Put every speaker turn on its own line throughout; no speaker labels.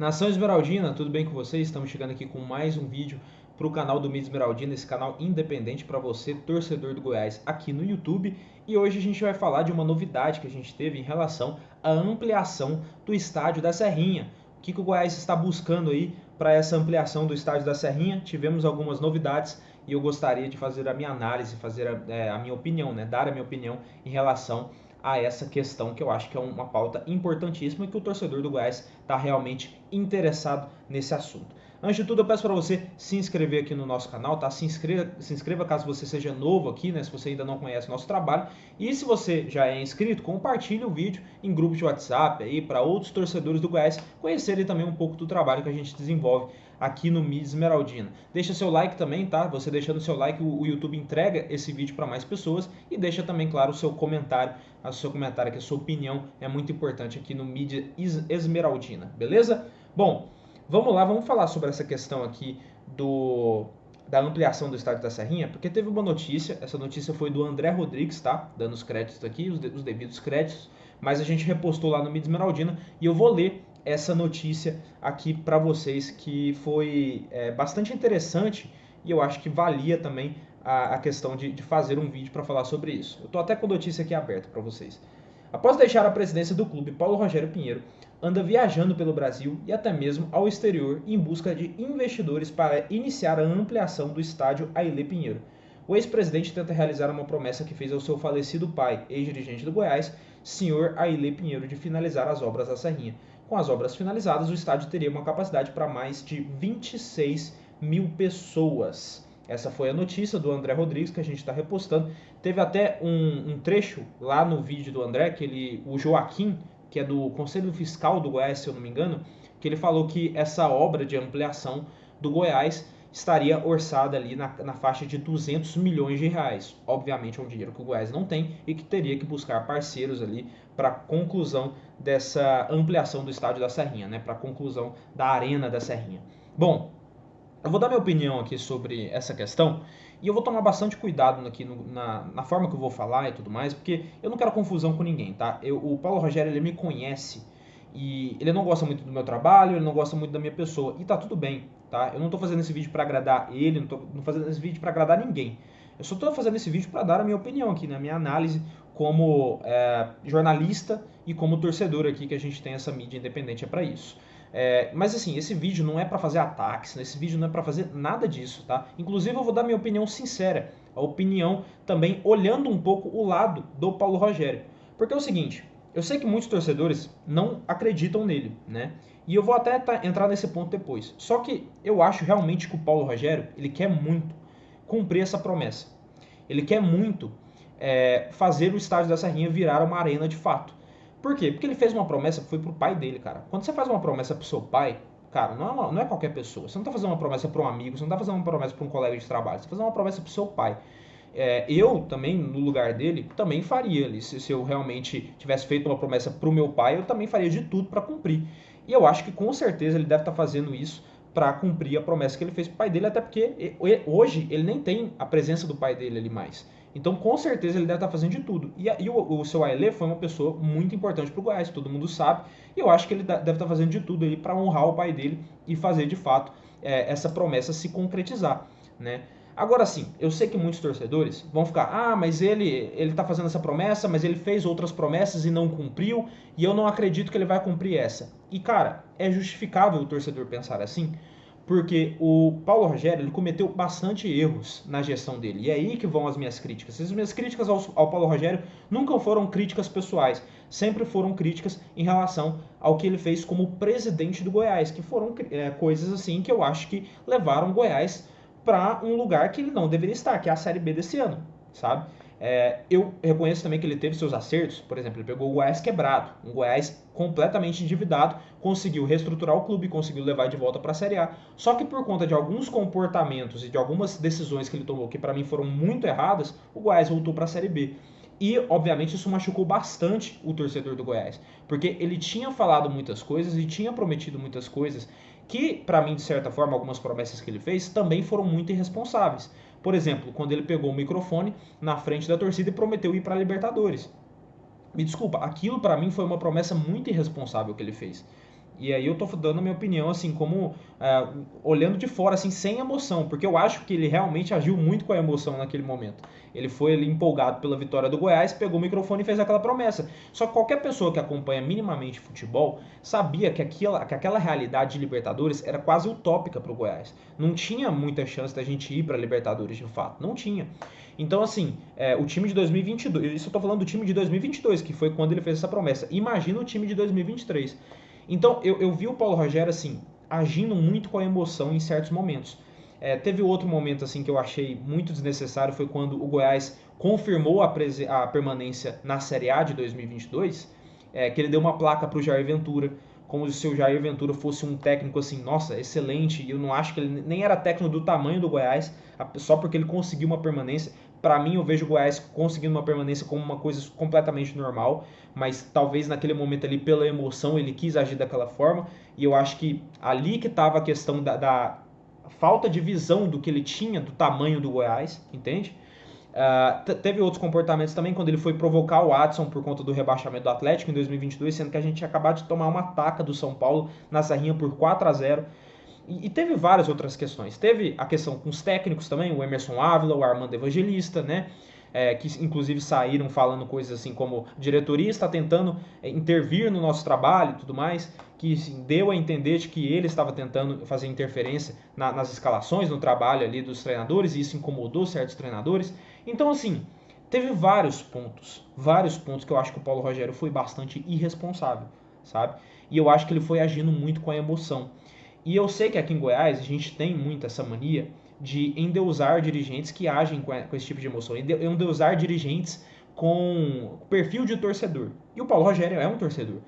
Nação Esmeraldina, tudo bem com vocês? Estamos chegando aqui com mais um vídeo para o canal do Mídia Esmeraldina, esse canal independente para você, torcedor do Goiás, aqui no YouTube. E hoje a gente vai falar de uma novidade que a gente teve em relação à ampliação do estádio da Serrinha. O que o Goiás está buscando aí para essa ampliação do estádio da Serrinha? Tivemos algumas novidades e eu gostaria de fazer a minha análise, fazer a minha opinião, né? Dar a minha opinião em relação a essa questão que eu acho que é uma pauta importantíssima e que o torcedor do Goiás está realmente interessado nesse assunto. Antes de tudo, eu peço para você se inscrever aqui no nosso canal, tá? Se inscreva caso você seja novo aqui, né? Se você ainda não conhece o nosso trabalho. E se você já é inscrito, compartilhe o vídeo em grupos de WhatsApp aí para outros torcedores do Goiás conhecerem também um pouco do trabalho que a gente desenvolve aqui no Mídia Esmeraldina. Deixa seu like também, tá? Você deixando seu like, o YouTube entrega esse vídeo para mais pessoas e deixa também, claro, o seu comentário que a sua opinião é muito importante aqui no Mídia Esmeraldina, beleza? Bom, vamos lá, vamos falar sobre essa questão aqui da ampliação do estádio da Serrinha, porque teve uma notícia, essa notícia foi do André Rodrigues, tá? Dando os créditos aqui, os devidos créditos, mas a gente repostou lá no Mídia Esmeraldina e eu vou ler essa notícia aqui para vocês que foi bastante interessante e eu acho que valia também a questão de fazer um vídeo para falar sobre isso. Eu estou até com a notícia aqui aberta para vocês. Após deixar a presidência do clube, Paulo Rogério Pinheiro anda viajando pelo Brasil e até mesmo ao exterior em busca de investidores para iniciar a ampliação do estádio Ailê Pinheiro. O ex-presidente tenta realizar uma promessa que fez ao seu falecido pai, ex-dirigente do Goiás, senhor Ailê Pinheiro, de finalizar as obras da Serrinha. Com as obras finalizadas, o estádio teria uma capacidade para mais de 26 mil pessoas. Essa foi a notícia do André Rodrigues que a gente está repostando. Teve até um trecho lá no vídeo do André, que o Joaquim, que é do Conselho Fiscal do Goiás, se eu não me engano, que ele falou que essa obra de ampliação do Goiás estaria orçada ali na faixa de 200 milhões de reais. Obviamente é um dinheiro que o Goiás não tem e que teria que buscar parceiros ali para a conclusão dessa ampliação do estádio da Serrinha, né? Para a conclusão da arena da Serrinha. Bom, eu vou dar minha opinião aqui sobre essa questão e eu vou tomar bastante cuidado aqui na forma que eu vou falar e tudo mais, porque eu não quero confusão com ninguém, tá? O Paulo Rogério, ele me conhece e ele não gosta muito do meu trabalho, ele não gosta muito da minha pessoa e tá tudo bem, tá? Eu não tô fazendo esse vídeo para agradar ele, não tô fazendo esse vídeo para agradar ninguém. Eu só tô fazendo esse vídeo para dar a minha opinião aqui, né? A minha análise como jornalista e como torcedor aqui, que a gente tem essa mídia independente, é para isso. Mas assim, esse vídeo não é para fazer ataques, esse vídeo não é para fazer nada disso, tá? Inclusive eu vou dar minha opinião sincera, a opinião também olhando um pouco o lado do Paulo Rogério. Porque é o seguinte, eu sei que muitos torcedores não acreditam nele, né? E eu vou até entrar nesse ponto depois. Só que eu acho realmente que o Paulo Rogério, ele quer muito cumprir essa promessa. Ele quer muito fazer o estádio da Serrinha virar uma arena de fato. Por quê? Porque ele fez uma promessa que foi pro pai dele, cara. Quando você faz uma promessa pro seu pai, cara, não é qualquer pessoa. Você não tá fazendo uma promessa para um amigo, você não tá fazendo uma promessa para um colega de trabalho, você tá fazendo uma promessa pro seu pai. Eu também, no lugar dele, também faria ali. Se eu realmente tivesse feito uma promessa pro meu pai, eu também faria de tudo para cumprir. E eu acho que com certeza ele deve estar fazendo isso para cumprir a promessa que ele fez pro pai dele, até porque hoje ele nem tem a presença do pai dele ali mais. Então, com certeza, ele deve estar fazendo de tudo. E o seu Ailê foi uma pessoa muito importante para o Goiás, todo mundo sabe. E eu acho que ele deve estar fazendo de tudo para honrar o pai dele e fazer, de fato, essa promessa se concretizar, né? Agora sim, eu sei que muitos torcedores vão ficar, mas ele está fazendo essa promessa, mas ele fez outras promessas e não cumpriu, e eu não acredito que ele vai cumprir essa. E cara, é justificável o torcedor pensar assim, porque o Paulo Rogério ele cometeu bastante erros na gestão dele. E é aí que vão as minhas críticas. As minhas críticas ao Paulo Rogério nunca foram críticas pessoais, sempre foram críticas em relação ao que ele fez como presidente do Goiás, que foram coisas assim que eu acho que levaram o Goiás para um lugar que ele não deveria estar, que é a Série B desse ano, sabe? Eu reconheço também que ele teve seus acertos, por exemplo, ele pegou o Goiás quebrado, um Goiás completamente endividado, conseguiu reestruturar o clube, conseguiu levar de volta para a Série A, só que por conta de alguns comportamentos e de algumas decisões que ele tomou, que para mim foram muito erradas, o Goiás voltou para a Série B. E, obviamente, isso machucou bastante o torcedor do Goiás, porque ele tinha falado muitas coisas e tinha prometido muitas coisas que, para mim, de certa forma, algumas promessas que ele fez também foram muito irresponsáveis. Por exemplo, quando ele pegou o microfone na frente da torcida e prometeu ir para a Libertadores. Me desculpa, aquilo para mim foi uma promessa muito irresponsável que ele fez. E aí eu tô dando a minha opinião, assim, como olhando de fora, assim, sem emoção, porque eu acho que ele realmente agiu muito com a emoção naquele momento. Ele foi ali empolgado pela vitória do Goiás, pegou o microfone e fez aquela promessa. Só que qualquer pessoa que acompanha minimamente futebol sabia que aquela realidade de Libertadores era quase utópica para o Goiás. Não tinha muita chance da gente ir para Libertadores de fato, não tinha. Então, assim, o time de 2022, isso eu tô falando do time de 2022, que foi quando ele fez essa promessa. Imagina o time de 2023. Então, eu vi o Paulo Rogério, assim, agindo muito com a emoção em certos momentos. Teve outro momento, assim, que eu achei muito desnecessário, foi quando o Goiás confirmou a permanência na Série A de 2022, que ele deu uma placa para o Jair Ventura, como se o Jair Ventura fosse um técnico, assim, nossa, excelente, e eu não acho que ele nem era técnico do tamanho do Goiás, só porque ele conseguiu uma permanência. Para mim, eu vejo o Goiás conseguindo uma permanência como uma coisa completamente normal, mas talvez naquele momento ali, pela emoção, ele quis agir daquela forma, e eu acho que ali que estava a questão da falta de visão do que ele tinha, do tamanho do Goiás, entende? Teve outros comportamentos também, quando ele foi provocar o Watson por conta do rebaixamento do Atlético em 2022, sendo que a gente tinha acabado de tomar uma taca do São Paulo na Serrinha por 4-0. E teve várias outras questões. Teve a questão com os técnicos também, o Emerson Ávila, o Armando Evangelista, né? Que inclusive saíram falando coisas assim como a diretoria está tentando intervir no nosso trabalho e tudo mais, que assim, deu a entender de que ele estava tentando fazer interferência nas escalações, no trabalho ali dos treinadores, e isso incomodou certos treinadores. Então, assim, teve vários pontos que eu acho que o Paulo Rogério foi bastante irresponsável, sabe? E eu acho que ele foi agindo muito com a emoção. E eu sei que aqui em Goiás a gente tem muito essa mania de endeusar dirigentes que agem com esse tipo de emoção, endeusar dirigentes com perfil de torcedor. E o Paulo Rogério é um torcedor.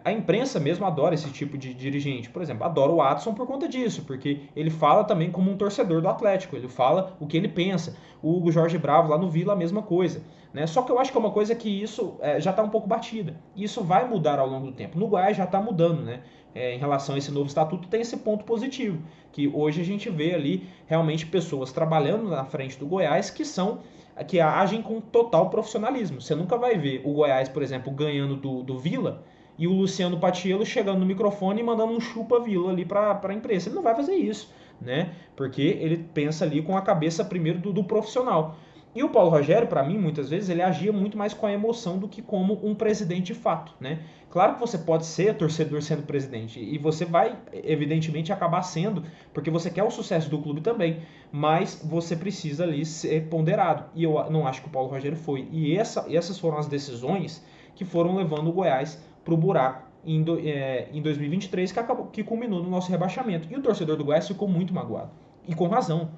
A imprensa mesmo adora esse tipo de dirigente. Por exemplo, adora o Watson por conta disso, porque ele fala também como um torcedor do Atlético, ele fala o que ele pensa. O Hugo Jorge Bravo lá no Vila, a mesma coisa. Né? Só que eu acho que é uma coisa que isso já está um pouco batida. E isso vai mudar ao longo do tempo. No Goiás já está mudando, né? Em relação a esse novo estatuto, tem esse ponto positivo, que hoje a gente vê ali realmente pessoas trabalhando na frente do Goiás que agem com total profissionalismo. Você nunca vai ver o Goiás, por exemplo, ganhando do Vila e o Luciano Patiello chegando no microfone e mandando um chupa-Vila ali para a imprensa. Ele não vai fazer isso, né? Porque ele pensa ali com a cabeça primeiro do profissional. E o Paulo Rogério, para mim, muitas vezes, ele agia muito mais com a emoção do que como um presidente de fato, né? Claro que você pode ser torcedor sendo presidente, e você vai, evidentemente, acabar sendo, porque você quer o sucesso do clube também, mas você precisa ali ser ponderado, e eu não acho que o Paulo Rogério foi. E essas foram as decisões que foram levando o Goiás para o buraco em 2023, que culminou no nosso rebaixamento. E o torcedor do Goiás ficou muito magoado, e com razão,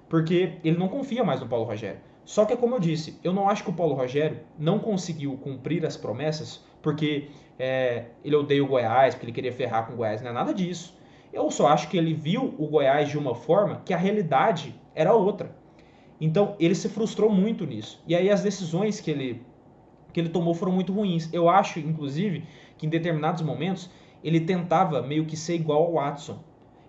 porque ele não confia mais no Paulo Rogério. Só que, como eu disse, eu não acho que o Paulo Rogério não conseguiu cumprir as promessas porque ele odeia o Goiás, porque ele queria ferrar com o Goiás, não é nada disso. Eu só acho que ele viu o Goiás de uma forma que a realidade era outra. Então, ele se frustrou muito nisso. E aí as decisões que ele tomou foram muito ruins. Eu acho, inclusive, que em determinados momentos ele tentava meio que ser igual ao Watson.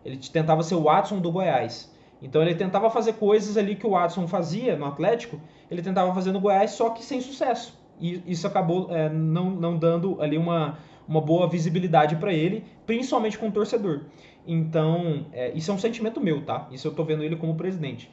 Ele tentava ser o Watson do Goiás. Então ele tentava fazer coisas ali que o Watson fazia no Atlético, ele tentava fazer no Goiás, só que sem sucesso. E isso acabou não dando ali uma boa visibilidade para ele, principalmente com o torcedor. Então, isso é um sentimento meu, tá? Isso eu tô vendo ele como presidente.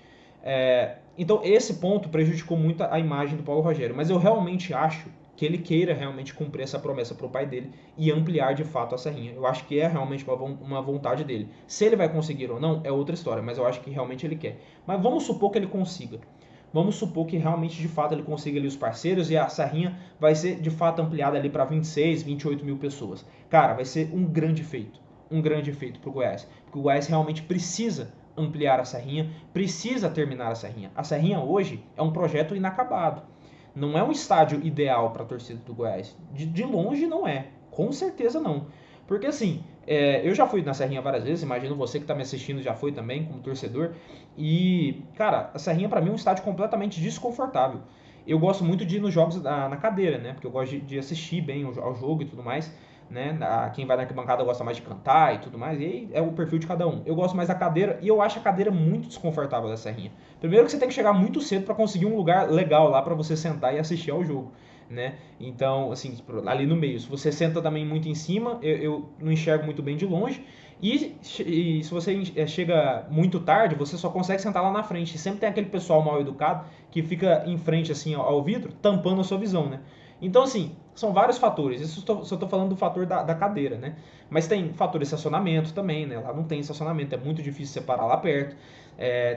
Então, esse ponto prejudicou muito a imagem do Paulo Rogério. Mas eu realmente acho que ele queira realmente cumprir essa promessa para o pai dele e ampliar de fato a Serrinha. Eu acho que é realmente uma vontade dele. Se ele vai conseguir ou não, é outra história, mas eu acho que realmente ele quer. Mas vamos supor que ele consiga. Vamos supor que realmente, de fato, ele consiga ali os parceiros e a Serrinha vai ser, de fato, ampliada ali para 26, 28 mil pessoas. Cara, vai ser um grande feito. Um grande feito para o Goiás. Porque o Goiás realmente precisa ampliar a Serrinha, precisa terminar a Serrinha. A Serrinha hoje é um projeto inacabado. Não é um estádio ideal para a torcida do Goiás. De longe não é. Com certeza não. Porque assim, eu já fui na Serrinha várias vezes, imagino você que está me assistindo já foi também, como torcedor. E, cara, a Serrinha para mim é um estádio completamente desconfortável. Eu gosto muito de ir nos jogos na cadeira, né? Porque eu gosto de assistir bem ao jogo e tudo mais. Né? Quem vai na arquibancada gosta mais de cantar e tudo mais, e aí é o perfil de cada um. Eu gosto mais da cadeira e eu acho a cadeira muito desconfortável da Serrinha. Primeiro que você tem que chegar muito cedo para conseguir um lugar legal lá para você sentar e assistir ao jogo. né? Então, assim, ali no meio. Se você senta também muito em cima, eu não enxergo muito bem de longe. E se você chega muito tarde, você só consegue sentar lá na frente. E sempre tem aquele pessoal mal educado que fica em frente assim ao vidro, tampando a sua visão, né? Então, assim, são vários fatores. Isso só estou falando do fator da cadeira, né? Mas tem fator de estacionamento também, né? Lá não tem estacionamento, é muito difícil você parar lá perto.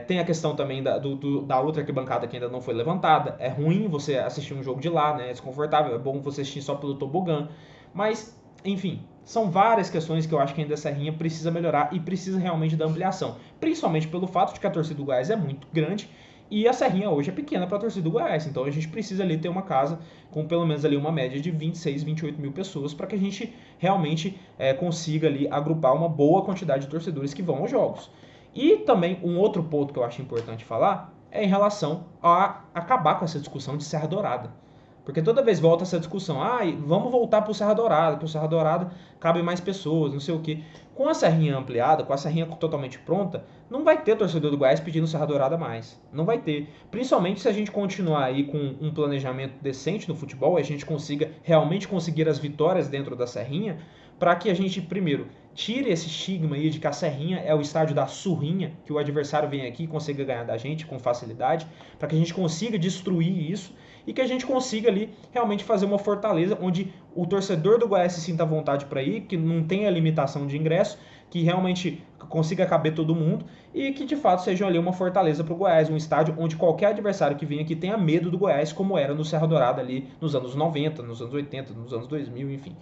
Tem a questão também da outra arquibancada que ainda não foi levantada. É ruim você assistir um jogo de lá, né? É desconfortável. É bom você assistir só pelo tobogã. Mas, enfim, são várias questões que eu acho que ainda a Serrinha precisa melhorar e precisa realmente da ampliação. Principalmente pelo fato de que a torcida do Goiás é muito grande e a Serrinha hoje é pequena para a torcida do Goiás. Então a gente precisa ali ter uma casa com pelo menos ali uma média de 26, 28 mil pessoas para que a gente realmente consiga ali agrupar uma boa quantidade de torcedores que vão aos jogos. E também um outro ponto que eu acho importante falar é em relação a acabar com essa discussão de Serra Dourada. Porque toda vez volta essa discussão, vamos voltar para o Serra Dourada, que o Serra Dourada cabe mais pessoas, não sei o quê. Com a Serrinha ampliada, com a Serrinha totalmente pronta, não vai ter torcedor do Goiás pedindo Serra Dourada mais. Não vai ter. Principalmente se a gente continuar aí com um planejamento decente no futebol, a gente consiga realmente conseguir as vitórias dentro da Serrinha, para que a gente, primeiro, tire esse estigma aí de que a Serrinha é o estádio da surrinha, que o adversário vem aqui e consiga ganhar da gente com facilidade, para que a gente consiga destruir isso e que a gente consiga ali realmente fazer uma fortaleza onde o torcedor do Goiás se sinta à vontade para ir, que não tenha limitação de ingresso, que realmente consiga caber todo mundo e que de fato seja ali uma fortaleza para o Goiás, um estádio onde qualquer adversário que venha aqui tenha medo do Goiás, como era no Serra Dourada ali nos anos 90, nos anos 80, nos anos 2000, enfim.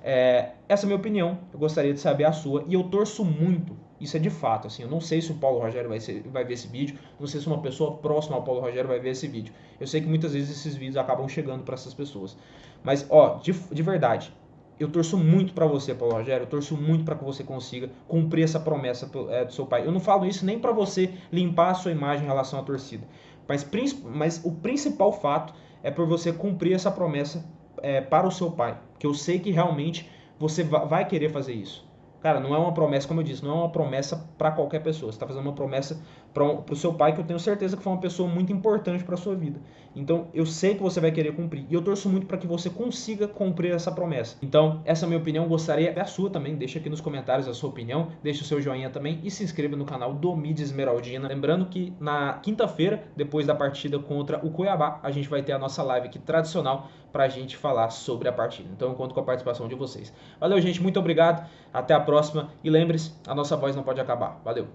Essa é a minha opinião, eu gostaria de saber a sua e eu torço muito. Isso é de fato, assim, eu não sei se o Paulo Rogério vai ver esse vídeo, não sei se uma pessoa próxima ao Paulo Rogério vai ver esse vídeo. Eu sei que muitas vezes esses vídeos acabam chegando para essas pessoas. Mas, de verdade, eu torço muito para você, Paulo Rogério, eu torço muito para que você consiga cumprir essa promessa do seu pai. Eu não falo isso nem para você limpar a sua imagem em relação à torcida, mas o principal fato é por você cumprir essa promessa para o seu pai, que eu sei que realmente você vai querer fazer isso. Cara, não é uma promessa, como eu disse, não é uma promessa para qualquer pessoa. Você está fazendo uma promessa para o seu pai, que eu tenho certeza que foi uma pessoa muito importante para a sua vida. Então, eu sei que você vai querer cumprir. E eu torço muito para que você consiga cumprir essa promessa. Então, essa é a minha opinião. Gostaria da sua também. Deixa aqui nos comentários a sua opinião. Deixa o seu joinha também. E se inscreva no canal do Mídia Esmeraldina. Lembrando que na quinta-feira, depois da partida contra o Cuiabá, a gente vai ter a nossa live aqui tradicional para a gente falar sobre a partida. Então, eu conto com a participação de vocês. Valeu, gente. Muito obrigado. Até a próxima. E lembre-se, a nossa voz não pode acabar. Valeu.